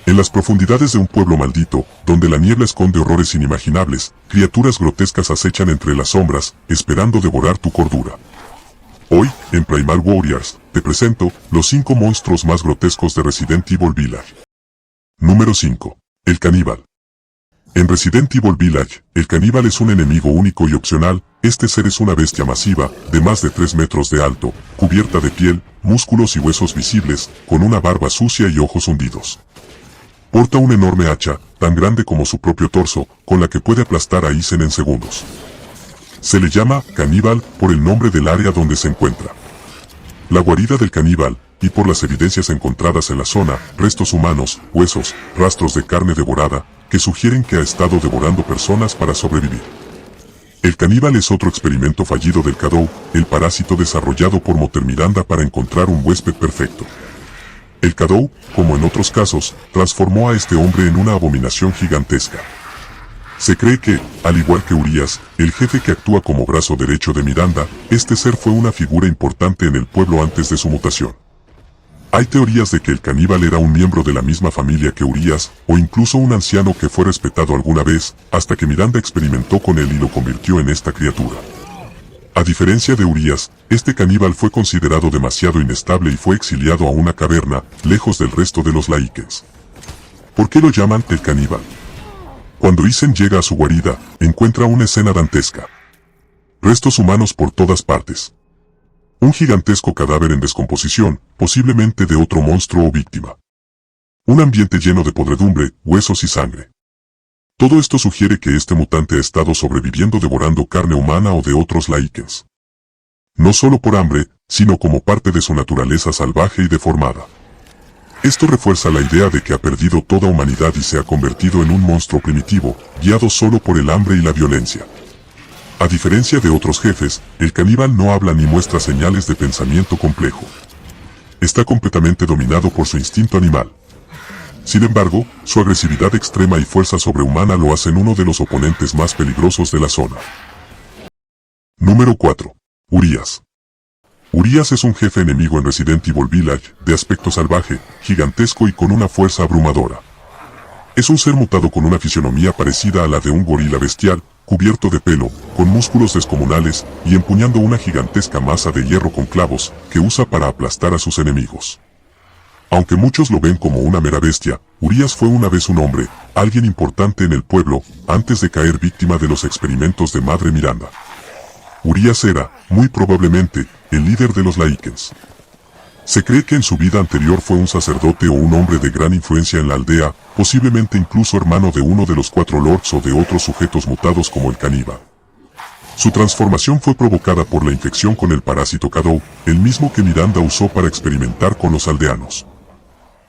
En las profundidades de un pueblo maldito, donde la niebla esconde horrores inimaginables, criaturas grotescas acechan entre las sombras, esperando devorar tu cordura. Hoy, en Primal Warriors, te presento los 5 monstruos más grotescos de Resident Evil Village. Número 5. El caníbal. En Resident Evil Village, el caníbal es un enemigo único y opcional. Este ser es una bestia masiva, de más de 3 metros de alto, cubierta de piel, músculos y huesos visibles, con una barba sucia y ojos hundidos. Porta una enorme hacha, tan grande como su propio torso, con la que puede aplastar a Isen en segundos. Se le llama caníbal por el nombre del área donde se encuentra. La guarida del caníbal, y por las evidencias encontradas en la zona, restos humanos, huesos, rastros de carne devorada, que sugieren que ha estado devorando personas para sobrevivir. El caníbal es otro experimento fallido del Shadow, el parásito desarrollado por Mother Miranda para encontrar un huésped perfecto. El Shadow, como en otros casos, transformó a este hombre en una abominación gigantesca. Se cree que, al igual que Urias, el jefe que actúa como brazo derecho de Miranda, este ser fue una figura importante en el pueblo antes de su mutación. Hay teorías de que el caníbal era un miembro de la misma familia que Urias, o incluso un anciano que fue respetado alguna vez, hasta que Miranda experimentó con él y lo convirtió en esta criatura. A diferencia de Urias, este caníbal fue considerado demasiado inestable y fue exiliado a una caverna, lejos del resto de los Lycans. ¿Por qué lo llaman el caníbal? Cuando Isen llega a su guarida, encuentra una escena dantesca. Restos humanos por todas partes. Un gigantesco cadáver en descomposición, posiblemente de otro monstruo o víctima. Un ambiente lleno de podredumbre, huesos y sangre. Todo esto sugiere que este mutante ha estado sobreviviendo devorando carne humana o de otros Lycans. No solo por hambre, sino como parte de su naturaleza salvaje y deformada. Esto refuerza la idea de que ha perdido toda humanidad y se ha convertido en un monstruo primitivo, guiado solo por el hambre y la violencia. A diferencia de otros jefes, el caníbal no habla ni muestra señales de pensamiento complejo. Está completamente dominado por su instinto animal. Sin embargo, su agresividad extrema y fuerza sobrehumana lo hacen uno de los oponentes más peligrosos de la zona. Número 4. Urias. Urias es un jefe enemigo en Resident Evil Village, de aspecto salvaje, gigantesco y con una fuerza abrumadora. Es un ser mutado con una fisionomía parecida a la de un gorila bestial, cubierto de pelo, con músculos descomunales, y empuñando una gigantesca masa de hierro con clavos, que usa para aplastar a sus enemigos. Aunque muchos lo ven como una mera bestia, Urias fue una vez un hombre, alguien importante en el pueblo, antes de caer víctima de los experimentos de Madre Miranda. Urias era, muy probablemente, el líder de los Lycans. Se cree que en su vida anterior fue un sacerdote o un hombre de gran influencia en la aldea, posiblemente incluso hermano de uno de los 4 lords o de otros sujetos mutados como el caníbal. Su transformación fue provocada por la infección con el parásito Shadow, el mismo que Miranda usó para experimentar con los aldeanos.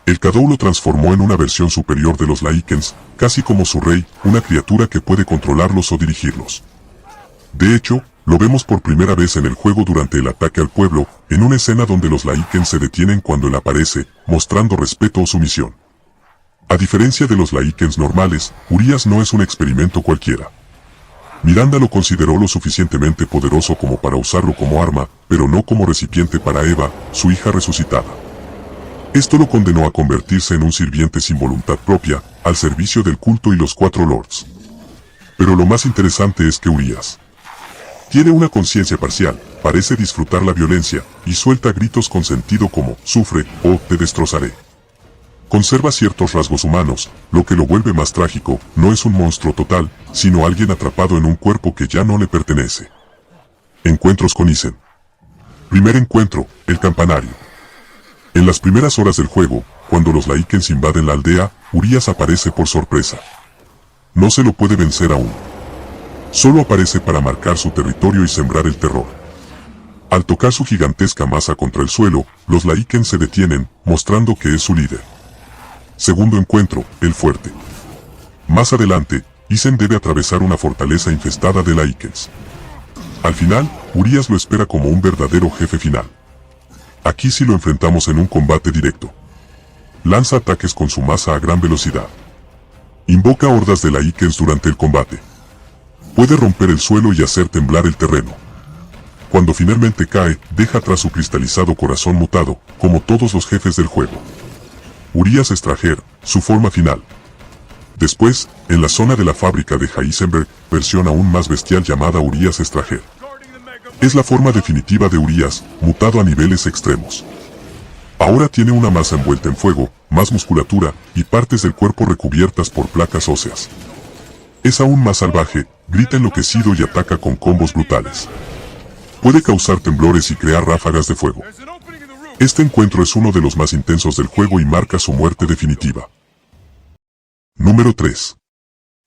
El Shadow lo transformó en una versión superior de los Lycans, casi como su rey, una criatura que puede controlarlos o dirigirlos. De hecho, lo vemos por primera vez en el juego durante el ataque al pueblo, en una escena donde los Lycans se detienen cuando él aparece, mostrando respeto o sumisión. A diferencia de los Lycans normales, Urias no es un experimento cualquiera. Miranda lo consideró lo suficientemente poderoso como para usarlo como arma, pero no como recipiente para Eva, su hija resucitada. Esto lo condenó a convertirse en un sirviente sin voluntad propia, al servicio del culto y los 4 lords. Pero lo más interesante es que Urias tiene una conciencia parcial, parece disfrutar la violencia, y suelta gritos con sentido como, sufre, o, te destrozaré. Conserva ciertos rasgos humanos, lo que lo vuelve más trágico, no es un monstruo total, sino alguien atrapado en un cuerpo que ya no le pertenece. Encuentros con Isen. Primer encuentro, el campanario. En las primeras horas del juego, cuando los Lycans invaden la aldea, Urias aparece por sorpresa. No se lo puede vencer aún. Solo aparece para marcar su territorio y sembrar el terror. Al tocar su gigantesca masa contra el suelo, los Lycans se detienen, mostrando que es su líder. Segundo encuentro, el fuerte. Más adelante, Isen debe atravesar una fortaleza infestada de Lycans. Al final, Urias lo espera como un verdadero jefe final. Aquí sí lo enfrentamos en un combate directo. Lanza ataques con su masa a gran velocidad. Invoca hordas de Lycans durante el combate. Puede romper el suelo y hacer temblar el terreno. Cuando finalmente cae, deja atrás su cristalizado corazón mutado, como todos los jefes del juego. Urias Straher, su forma final. Después, en la zona de la fábrica de Heisenberg, versión aún más bestial llamada Urias Straher. Es la forma definitiva de Urias, mutado a niveles extremos. Ahora tiene una masa envuelta en fuego, más musculatura, y partes del cuerpo recubiertas por placas óseas. Es aún más salvaje, grita enloquecido y ataca con combos brutales. Puede causar temblores y crear ráfagas de fuego. Este encuentro es uno de los más intensos del juego y marca su muerte definitiva. Número 3.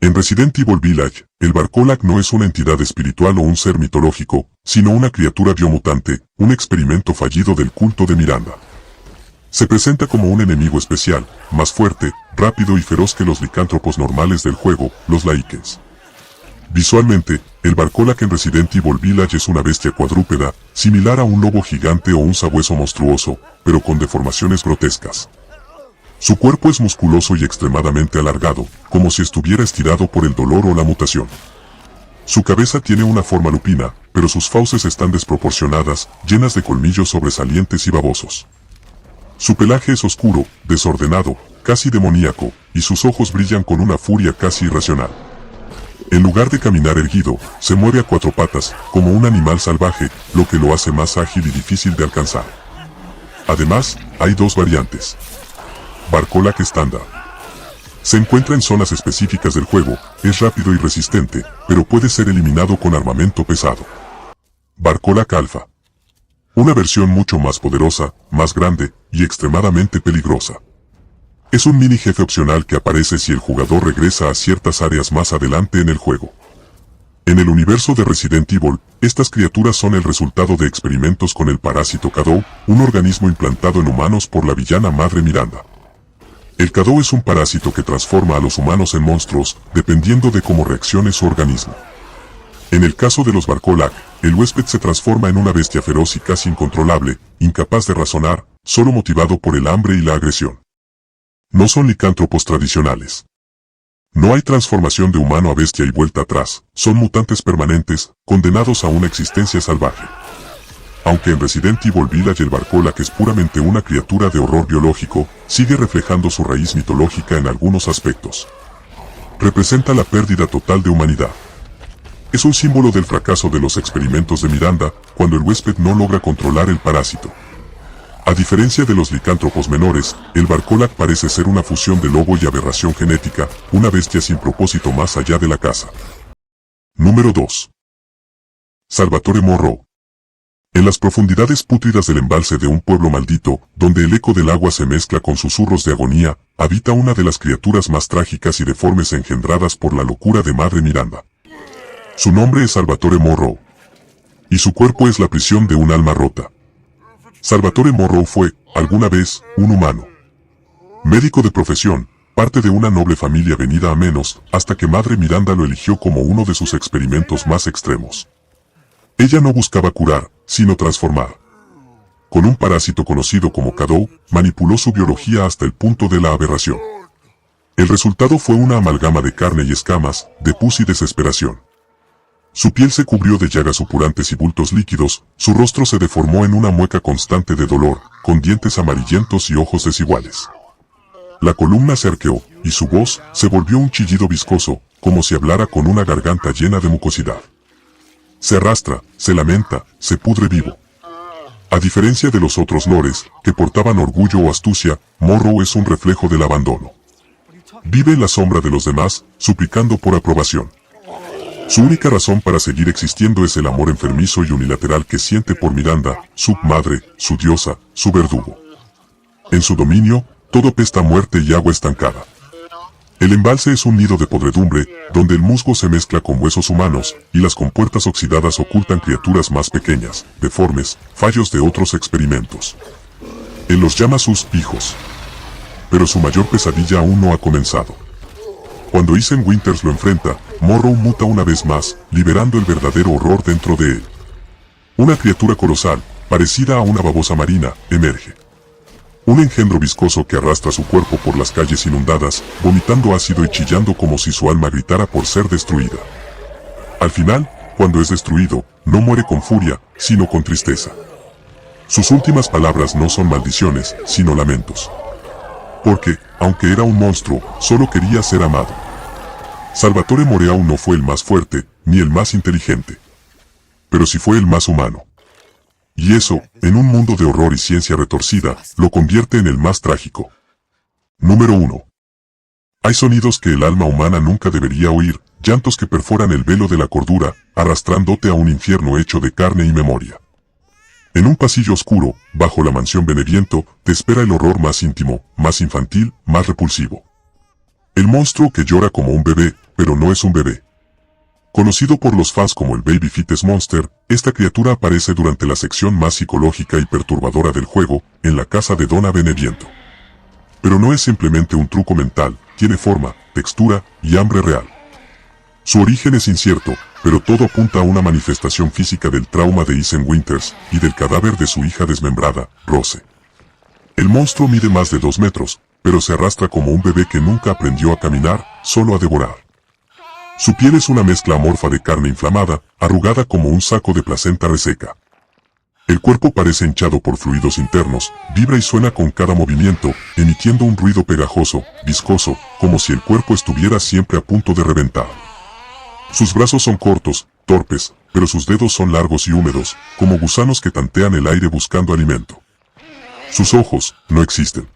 En Resident Evil Village, el Barcolac no es una entidad espiritual o un ser mitológico, sino una criatura biomutante, un experimento fallido del culto de Miranda. Se presenta como un enemigo especial, más fuerte, rápido y feroz que los licántropos normales del juego, los Lycans. Visualmente, el Barcolac en Resident Evil Village es una bestia cuadrúpeda, similar a un lobo gigante o un sabueso monstruoso, pero con deformaciones grotescas. Su cuerpo es musculoso y extremadamente alargado, como si estuviera estirado por el dolor o la mutación. Su cabeza tiene una forma lupina, pero sus fauces están desproporcionadas, llenas de colmillos sobresalientes y babosos. Su pelaje es oscuro, desordenado, casi demoníaco, y sus ojos brillan con una furia casi irracional. En lugar de caminar erguido, se mueve a cuatro patas, como un animal salvaje, lo que lo hace más ágil y difícil de alcanzar. Además, hay dos variantes. Barcolac estándar. Se encuentra en zonas específicas del juego, es rápido y resistente, pero puede ser eliminado con armamento pesado. Barcolac alfa. Una versión mucho más poderosa, más grande, y extremadamente peligrosa. Es un mini jefe opcional que aparece si el jugador regresa a ciertas áreas más adelante en el juego. En el universo de Resident Evil, estas criaturas son el resultado de experimentos con el parásito Cadou, un organismo implantado en humanos por la villana madre Miranda. El Cadou es un parásito que transforma a los humanos en monstruos, dependiendo de cómo reaccione su organismo. En el caso de los Barcolac, el huésped se transforma en una bestia feroz y casi incontrolable, incapaz de razonar, solo motivado por el hambre y la agresión. No son licántropos tradicionales. No hay transformación de humano a bestia y vuelta atrás, son mutantes permanentes, condenados a una existencia salvaje. Aunque en Resident Evil Village el Barcolac es puramente una criatura de horror biológico, sigue reflejando su raíz mitológica en algunos aspectos. Representa la pérdida total de humanidad. Es un símbolo del fracaso de los experimentos de Miranda, cuando el huésped no logra controlar el parásito. A diferencia de los licántropos menores, el Barcolac parece ser una fusión de lobo y aberración genética, una bestia sin propósito más allá de la caza. Número 2. Salvatore Morrow. En las profundidades pútridas del embalse de un pueblo maldito, donde el eco del agua se mezcla con susurros de agonía, habita una de las criaturas más trágicas y deformes engendradas por la locura de Madre Miranda. Su nombre es Salvatore Morrow. Y su cuerpo es la prisión de un alma rota. Salvatore Morrow fue, alguna vez, un humano. Médico de profesión, parte de una noble familia venida a menos, hasta que Madre Miranda lo eligió como uno de sus experimentos más extremos. Ella no buscaba curar, sino transformar. Con un parásito conocido como Cadou, manipuló su biología hasta el punto de la aberración. El resultado fue una amalgama de carne y escamas, de pus y desesperación. Su piel se cubrió de llagas supurantes y bultos líquidos, su rostro se deformó en una mueca constante de dolor, con dientes amarillentos y ojos desiguales. La columna se arqueó, y su voz se volvió un chillido viscoso, como si hablara con una garganta llena de mucosidad. Se arrastra, se lamenta, se pudre vivo. A diferencia de los otros lores, que portaban orgullo o astucia, Morrow es un reflejo del abandono. Vive en la sombra de los demás, suplicando por aprobación. Su única razón para seguir existiendo es el amor enfermizo y unilateral que siente por Miranda, su madre, su diosa, su verdugo. En su dominio, todo pesta a muerte y agua estancada. El embalse es un nido de podredumbre, donde el musgo se mezcla con huesos humanos, y las compuertas oxidadas ocultan criaturas más pequeñas, deformes, fallos de otros experimentos. Él los llama sus hijos. Pero su mayor pesadilla aún no ha comenzado. Cuando Ethan Winters lo enfrenta, Morrow muta una vez más, liberando el verdadero horror dentro de él. Una criatura colosal, parecida a una babosa marina, emerge. Un engendro viscoso que arrastra su cuerpo por las calles inundadas, vomitando ácido y chillando como si su alma gritara por ser destruida. Al final, cuando es destruido, no muere con furia, sino con tristeza. Sus últimas palabras no son maldiciones, sino lamentos. Porque, aunque era un monstruo, solo quería ser amado. Salvatore Moreau no fue el más fuerte, ni el más inteligente. Pero sí fue el más humano. Y eso, en un mundo de horror y ciencia retorcida, lo convierte en el más trágico. Número 1. Hay sonidos que el alma humana nunca debería oír, llantos que perforan el velo de la cordura, arrastrándote a un infierno hecho de carne y memoria. En un pasillo oscuro, bajo la mansión Beneviento, te espera el horror más íntimo, más infantil, más repulsivo. El monstruo que llora como un bebé, pero no es un bebé. Conocido por los fans como el Baby Fetus Monster, esta criatura aparece durante la sección más psicológica y perturbadora del juego, en la casa de Donna Beneviento. Pero no es simplemente un truco mental, tiene forma, textura y hambre real. Su origen es incierto, pero todo apunta a una manifestación física del trauma de Ethan Winters y del cadáver de su hija desmembrada, Rose. El monstruo mide más de 2 metros, pero se arrastra como un bebé que nunca aprendió a caminar, solo a devorar. Su piel es una mezcla amorfa de carne inflamada, arrugada como un saco de placenta reseca. El cuerpo parece hinchado por fluidos internos, vibra y suena con cada movimiento, emitiendo un ruido pegajoso, viscoso, como si el cuerpo estuviera siempre a punto de reventar. Sus brazos son cortos, torpes, pero sus dedos son largos y húmedos, como gusanos que tantean el aire buscando alimento. Sus ojos no existen.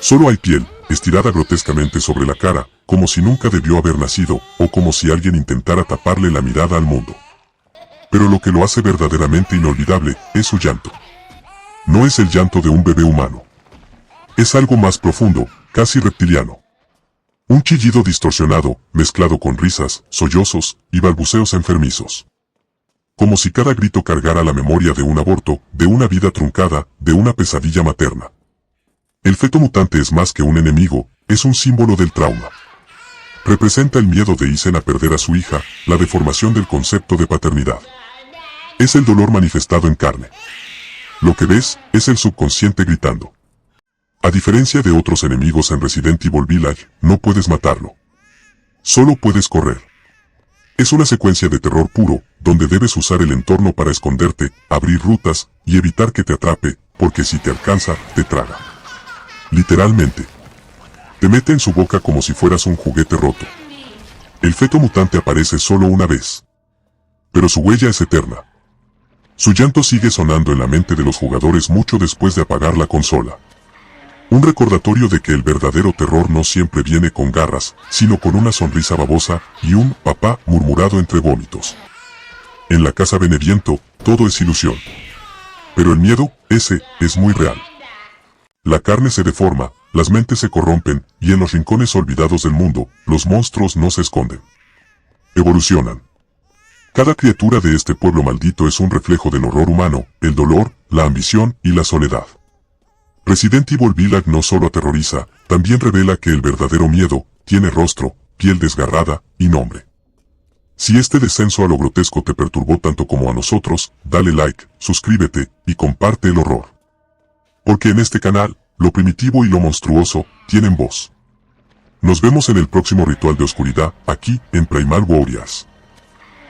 Solo hay piel, estirada grotescamente sobre la cara, como si nunca debió haber nacido, o como si alguien intentara taparle la mirada al mundo. Pero lo que lo hace verdaderamente inolvidable es su llanto. No es el llanto de un bebé humano. Es algo más profundo, casi reptiliano. Un chillido distorsionado, mezclado con risas, sollozos y balbuceos enfermizos. Como si cada grito cargara la memoria de un aborto, de una vida truncada, de una pesadilla materna. El feto mutante es más que un enemigo, es un símbolo del trauma. Representa el miedo de Ethan a perder a su hija, la deformación del concepto de paternidad. Es el dolor manifestado en carne. Lo que ves es el subconsciente gritando. A diferencia de otros enemigos en Resident Evil Village, no puedes matarlo. Solo puedes correr. Es una secuencia de terror puro, donde debes usar el entorno para esconderte, abrir rutas, y evitar que te atrape, porque si te alcanza, te traga. Literalmente. Te mete en su boca como si fueras un juguete roto. El feto mutante aparece solo una vez. Pero su huella es eterna. Su llanto sigue sonando en la mente de los jugadores mucho después de apagar la consola. Un recordatorio de que el verdadero terror no siempre viene con garras, sino con una sonrisa babosa y un papá murmurado entre vómitos. En la casa Beneviento, todo es ilusión. Pero el miedo, ese, es muy real. La carne se deforma, las mentes se corrompen, y en los rincones olvidados del mundo, los monstruos no se esconden. Evolucionan. Cada criatura de este pueblo maldito es un reflejo del horror humano, el dolor, la ambición y la soledad. Resident Evil Village no solo aterroriza, también revela que el verdadero miedo tiene rostro, piel desgarrada y nombre. Si este descenso a lo grotesco te perturbó tanto como a nosotros, dale like, suscríbete y comparte el horror. Porque en este canal, lo primitivo y lo monstruoso tienen voz. Nos vemos en el próximo ritual de oscuridad, aquí en Primal Warriors.